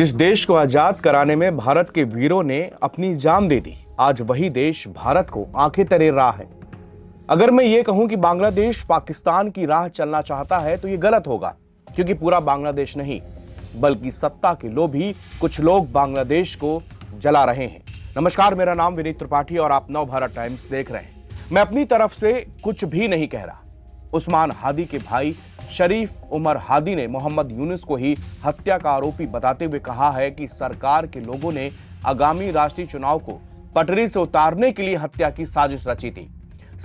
जिस देश को आजाद कराने में भारत के वीरों ने अपनी जान दे दी, आज वही देश भारत को आंखें तरे रहा है। अगर मैं ये कहूं कि बांग्लादेश पाकिस्तान की राह चलना चाहता है तो ये गलत होगा, क्योंकि पूरा बांग्लादेश नहीं बल्कि सत्ता के लोभी कुछ लोग बांग्लादेश को जला रहे हैं। नमस्कार, मेरा नाम विनीत त्रिपाठी और आप नवभारत टाइम्स देख रहे हैं। मैं अपनी तरफ से कुछ भी नहीं कह रहा। उस्मान हादी के भाई शरीफ उमर हादी ने मोहम्मद यूनुस को ही हत्या का आरोपी बताते हुए कहा है कि सरकार के लोगों ने आगामी राष्ट्रीय चुनाव को पटरी से उतारने के लिए हत्या की साजिश रची थी।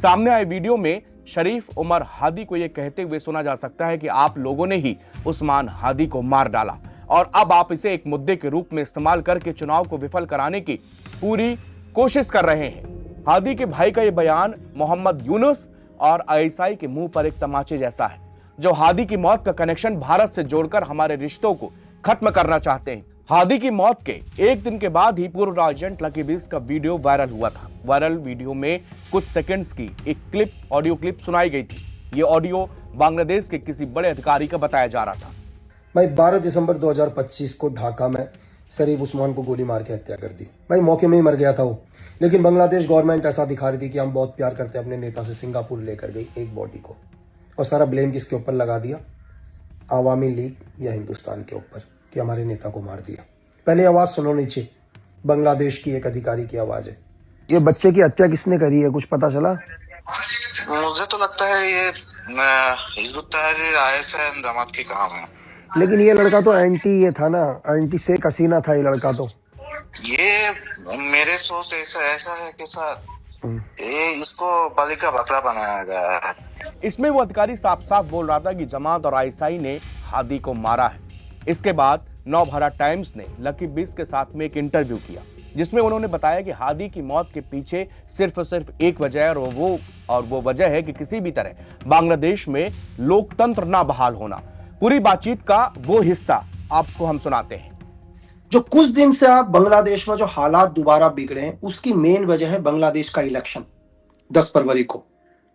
सामने आए वीडियो में शरीफ उमर हादी को यह कहते हुए सुना जा सकता है कि आप लोगों ने ही उस्मान हादी को मार डाला और अब आप इसे एक मुद्दे के रूप में इस्तेमाल करके चुनाव को विफल कराने की पूरी कोशिश कर रहे हैं। हादी के भाई का यह बयान मोहम्मद यूनुस और आईएसआई के मुंह पर एक तमाचे जैसा है, जो हादी की मौत का कनेक्शन भारत से जोड़कर हमारे रिश्तों को खत्म करना चाहते हैं। हादी की मौत के एक दिन के बाद ही पूर्व एजेंट लकी बिस का वीडियो वायरल हुआ था। वायरल वीडियो में कुछ सेकंड्स की एक ऑडियो क्लिप सुनाई गई थी। ये ऑडियो बांग्लादेश के किसी बड़े अधिकारी का बताया जा रहा था। भाई 12 दिसंबर 2025 को ढाका में शरीफ उस्मान को गोली मार के हत्या कर दी। भाई मौके में ही मर गया था वो, लेकिन बांग्लादेश गवर्नमेंट ऐसा दिखा रही थी कि हम बहुत प्यार करते हैं, अपने नेता से सिंगापुर लेकर गई एक बॉडी को, और सारा ब्लेम किसके ऊपर लगा दिया? आवामी लीग या हिंदुस्तान के ऊपर कि हमारे नेता को मार दिया। पहले आवाज सुनो नीचे, बांग्लादेश की एक अधिकारी की आवाज है। ये बच्चे की हत्या किसने करी है, कुछ पता चला? मुझे तो लगता है ये हिजबुत तहरीर आईएसआई जमात की काम है। लेकिन ये लड़का तो ये था ना, एंटी शेख हसीना था ये लड़का। तो ये मेरे सोच ऐसा है कि सर ये इसको बलि का बकरा बनाया गया है। इसमें वो अधिकारी साफ साफ बोल रहा था कि जमात और आईएसआई ने हादी को मारा है। इसके बाद नवभारत टाइम्स ने लकी बिस के साथ में एक इंटरव्यू किया, जिसमें उन्होंने बताया कि हादी की मौत के पीछे सिर्फ एक वजह है, और वो वजह है कि किसी भी तरह बांग्लादेश में लोकतंत्र ना बहाल होना। पूरी बातचीत का वो हिस्सा आपको हम सुनाते हैं। जो कुछ दिन से आप बांग्लादेश में जो हालात दोबारा बिगड़े हैं, उसकी मेन वजह है बांग्लादेश का इलेक्शन 10 फरवरी को।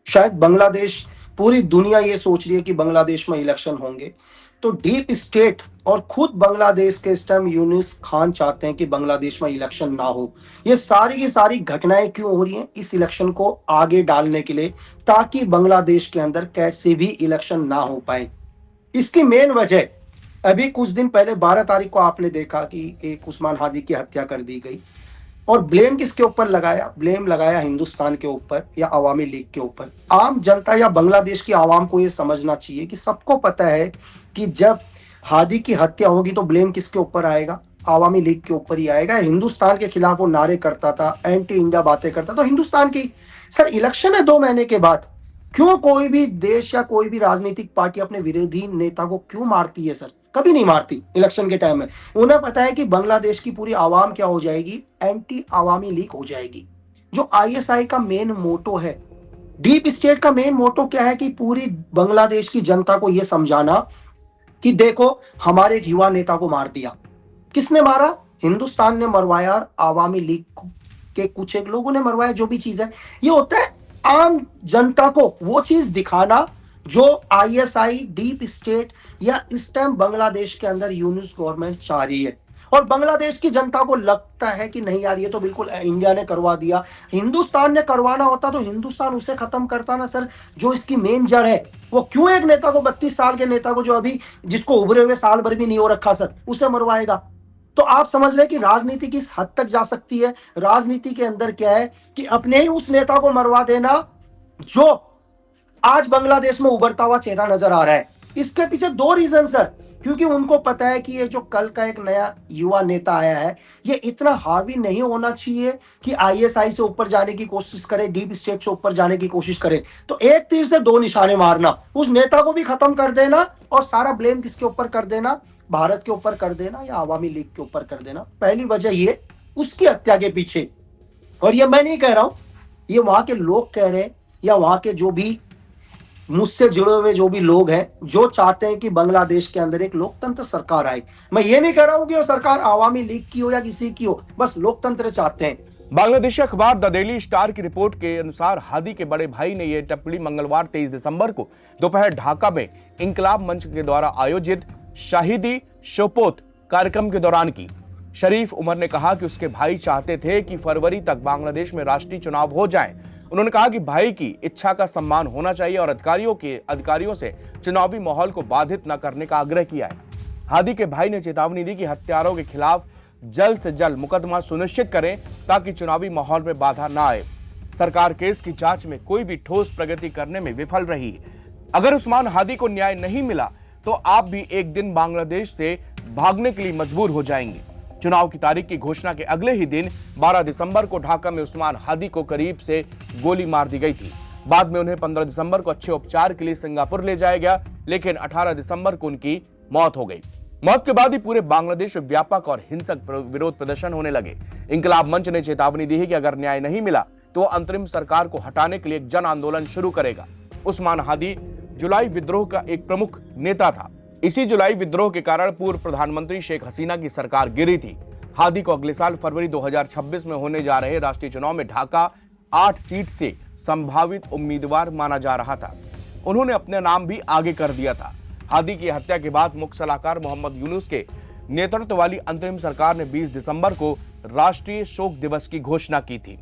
शायद बांग्लादेश, पूरी दुनिया ये सोच रही है कि बांग्लादेश में इलेक्शन होंगे, तो डीप स्टेट और खुद बांग्लादेश के इस टाइम यूनुस खान चाहते हैं कि बांग्लादेश में इलेक्शन ना हो। ये सारी की सारी घटनाएं क्यों हो रही हैं? इस इलेक्शन को आगे डालने के लिए, ताकि बांग्लादेश के अंदर कैसे भी इलेक्शन ना हो पाए। इसकी मेन वजह, अभी कुछ दिन पहले 12 तारीख को आपने देखा कि एक उस्मान हादी की हत्या कर दी गई, और ब्लेम किसके ऊपर लगाया? ब्लेम लगाया हिंदुस्तान के ऊपर या अवामी लीग के ऊपर। आम जनता या बांग्लादेश की आवाम को यह समझना चाहिए कि सबको पता है कि जब हादी की हत्या होगी तो ब्लेम किसके ऊपर आएगा? अवामी लीग के ऊपर ही आएगा। हिंदुस्तान के खिलाफ वो नारे करता था, एंटी इंडिया बातें करता, तो हिंदुस्तान की। सर इलेक्शन है 2 महीने के बाद, क्यों कोई भी देश या कोई भी राजनीतिक पार्टी अपने विरोधी नेता को क्यों मारती है? सर कभी नहीं मारती इलेक्शन के टाइम में। उन्हें पता है कि बांग्लादेश की पूरी आवाम क्या हो जाएगी? एंटी आवामी लीग हो जाएगी। जो आईएसआई का मेन मोटो है, डीप स्टेट का मेन मोटो क्या है? कि पूरी बांग्लादेश की जनता को यह समझाना कि देखो हमारे एक युवा नेता को मार दिया। किसने मारा? हिंदुस्तान ने मरवाया, आवामी लीग के कुछ एक लोगों ने मरवाया। जो भी चीज है, ये होता है आम जनता को वो चीज दिखाना जो आईएसआई, डीप स्टेट या इस टाइम बांग्लादेश के अंदर यूनुस गवर्नमेंट चाह रही है। और बांग्लादेश की जनता को लगता है कि नहीं यार, ये तो बिल्कुल इंडिया ने करवा दिया। हिंदुस्तान ने करवाना होता तो हिंदुस्तान उसे खत्म करता ना सर, जो इसकी मेन जड़ है। वो क्यों एक नेता को, 32 साल के नेता को, जो अभी जिसको उभरे हुए साल भर भी नहीं हो रखा सर, उसे मरवाएगा? तो आप समझ रहे कि राजनीति किस हद तक जा सकती है। राजनीति के अंदर क्या है कि अपने ही उस नेता को मरवा देना जो आज बांग्लादेश में उभरता हुआ चेहरा नजर आ रहा है। इसके पीछे 2 रीजन सर, क्योंकि उनको पता है कि ये जो कल का एक नया युवा नेता आया है, ये इतना हावी नहीं होना चाहिए कि आईएसआई से ऊपर जाने की कोशिश करे, डीप स्टेट से ऊपर जाने की कोशिश करे। तो एक तीर से 2 निशाने मारना, उस नेता को भी खत्म कर देना और सारा ब्लेम किसके ऊपर कर देना? भारत के ऊपर कर देना या आवामी लीग के ऊपर कर देना। पहली वजह ये उसकी हत्या के पीछे। और ये मैं नहीं कह रहा हूं, ये वहां के लोग कह रहे हैं, या वहां के जो भी मुझसे जुड़े हुए जो भी लोग हैं, जो चाहते हैं कि बांग्लादेश के अंदर एक लोकतंत्र सरकार आए। मैं ये नहीं कह रहा हूं कि वो सरकार आवामी लीग की हो या किसी की हो, बस लोकतंत्र चाहते हैं। बांग्लादेशी अखबार द डेली स्टार की रिपोर्ट के अनुसार हादी के बड़े भाई ने यह टिप्पणी मंगलवार 23 दिसंबर को दोपहर ढाका में इंकलाब मंच के द्वारा आयोजित शाहिदी शोपोत कार्यक्रम के दौरान की। शरीफ उमर ने कहा कि उसके भाई चाहते थे कि फरवरी तक बांग्लादेश में राष्ट्रीय चुनाव हो जाएं। उन्होंने कहा कि भाई की इच्छा का सम्मान होना चाहिए और अधिकारियों से चुनावी माहौल को बाधित न करने का आग्रह किया है। हादी के भाई ने चेतावनी दी कि हत्यारों के खिलाफ जल्द से जल्द मुकदमा सुनिश्चित करें ताकि चुनावी माहौल में बाधा न आए। सरकार केस की जांच में कोई भी ठोस प्रगति करने में विफल रही। अगर उस्मान हादी को न्याय नहीं मिला तो आप भी एक दिन बांग्लादेश से भागने के लिए मजबूर हो जाएंगे। चुनाव की तारीख की घोषणा के अगले ही दिन 12 दिसंबर को ढाका में उस्मान हादी को करीब से गोली मार दी गई थी। बाद में उन्हें 15 दिसंबर को अच्छे उपचार के लिए सिंगापुर ले जाया गया, लेकिन 18 दिसंबर को उनकी मौत हो गई। मौत के बाद ही पूरे बांग्लादेश में व्यापक और हिंसक विरोध प्रदर्शन होने लगे। इंकलाब मंच ने चेतावनी दी है कि अगर न्याय नहीं मिला तो अंतरिम सरकार को हटाने के लिए एक जन आंदोलन शुरू करेगा। उस्मान हादी जुलाई विद्रोह का एक प्रमुख नेता था। इसी जुलाई विद्रोह के कारण पूर्व प्रधानमंत्री शेख हसीना की सरकार गिरी थी। हादी को अगले साल फरवरी 2026 में होने जा रहे राष्ट्रीय चुनाव में ढाका 8 सीट से संभावित उम्मीदवार माना जा रहा था। उन्होंने अपना नाम भी आगे कर दिया था। हादी की हत्या के बाद मुख्य सलाहकार मोहम्मद यूनुस के नेतृत्व वाली अंतरिम सरकार ने 20 दिसंबर को राष्ट्रीय शोक दिवस की घोषणा की थी।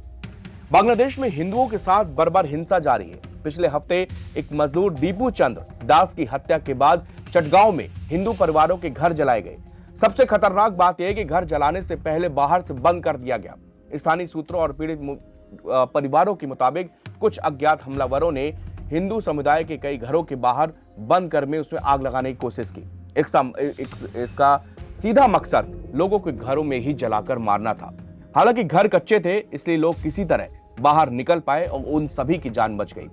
बांग्लादेश में हिंदुओं के साथ बर्बर हिंसा जारी है। पिछले हफ्ते एक मजदूर दीपू चंद्र दास की हत्या के बाद चटगांव में हिंदू परिवारों के घर जलाए गए। सबसे खतरनाक बात यह है कि घर जलाने से पहले बाहर से बंद कर दिया गया। स्थानीय सूत्रों और पीड़ित परिवारों के मुताबिक कुछ अज्ञात हमलावरों ने हिंदू समुदाय के कई घरों के बाहर बंद कर में उसमें आग लगाने की कोशिश की। इसका सीधा मकसद लोगों के घरों में ही जलाकर मारना था। हालांकि घर कच्चे थे, इसलिए लोग किसी तरह बाहर निकल पाए और उन सभी की जान बच गई।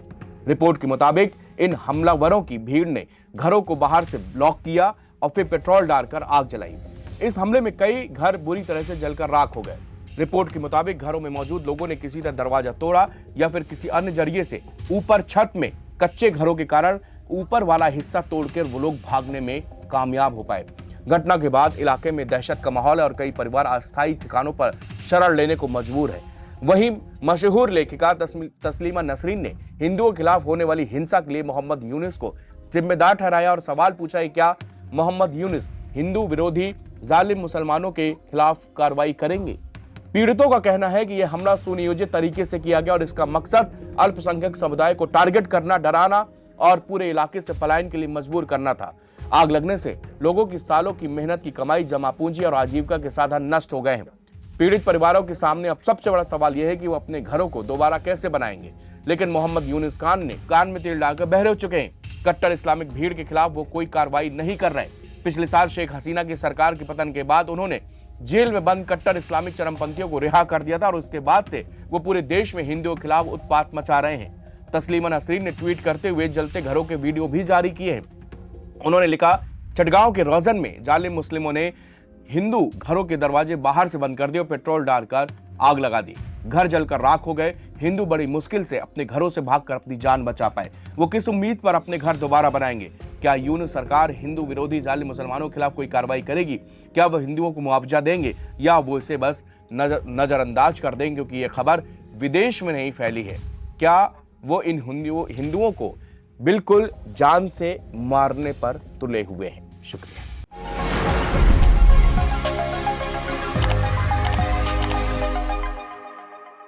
रिपोर्ट के मुताबिक इन हमलावरों की भीड़ ने घरों को बाहर से ब्लॉक किया और फिर पेट्रोल डालकर आग जलाई। इस हमले में कई घर बुरी तरह से जलकर राख हो गए। रिपोर्ट के मुताबिक घरों में मौजूद लोगों ने किसी तरह दरवाजा तोड़ा या फिर किसी अन्य जरिए से ऊपर छत में कच्चे घरों के कारण ऊपर वाला हिस्सा तोड़कर वो लोग भागने में कामयाब हो पाए। घटना के बाद इलाके में दहशत का माहौल है और कई परिवार अस्थायी ठिकानों पर शरण लेने को मजबूर है। वहीं मशहूर लेखिका तस्लीमा नसरीन ने हिंदुओं के खिलाफ होने वाली हिंसा के लिए मोहम्मद यूनुस को जिम्मेदार ठहराया और सवाल पूछा कि क्या मोहम्मद यूनुस हिंदू विरोधी जालिम मुसलमानों के खिलाफ कार्रवाई करेंगे। पीड़ितों का कहना है कि यह हमला सुनियोजित तरीके से किया गया और इसका मकसद अल्पसंख्यक समुदाय को टारगेट करना, डराना और पूरे इलाके से पलायन के लिए मजबूर करना था। आग लगने से लोगों की सालों की मेहनत की कमाई, जमा पूंजी और आजीविका के साधन नष्ट हो गए हैं। पीड़ित परिवारों के सामने अब सबसे बड़ा सवाल यह है कि वो अपने घरों को दोबारा कैसे बनाएंगे। लेकिन मोहम्मद यूनुस खान ने कान में तेल डालकर बहरे हो चुके हैं। कट्टर इस्लामिक भीड़ के खिलाफ वो कोई कार्रवाई नहीं कर रहे। पिछले साल शेख हसीना की सरकार के पतन के बाद उन्होंने जेल में बंद कट्टर इस्लामिक चरमपंथियों को रिहा कर दिया था और उसके बाद से वो पूरे देश में हिंदुओं के खिलाफ उत्पात मचा रहे हैं। तस्लीमा नसरीन ने ट्वीट करते हुए जलते घरों के वीडियो भी जारी किए हैं। उन्होंने लिखा, चटगांव के रोजन में जालिम मुस्लिमों ने हिंदू घरों के दरवाजे बाहर से बंद कर दिए और पेट्रोल डालकर आग लगा दी। घर जलकर राख हो गए। हिंदू बड़ी मुश्किल से अपने घरों से भागकर अपनी जान बचा पाए। वो किस उम्मीद पर अपने घर दोबारा बनाएंगे? क्या यूनुस सरकार हिंदू विरोधी जालिम मुसलमानों के खिलाफ कोई कार्रवाई करेगी? क्या वो हिंदुओं को मुआवजा देंगे या वो इसे बस नजरअंदाज कर देंगे क्योंकि ये खबर विदेश में नहीं फैली है? क्या वो इन हिंदुओं को बिल्कुल जान से मारने पर तुले हुए हैं? शुक्रिया।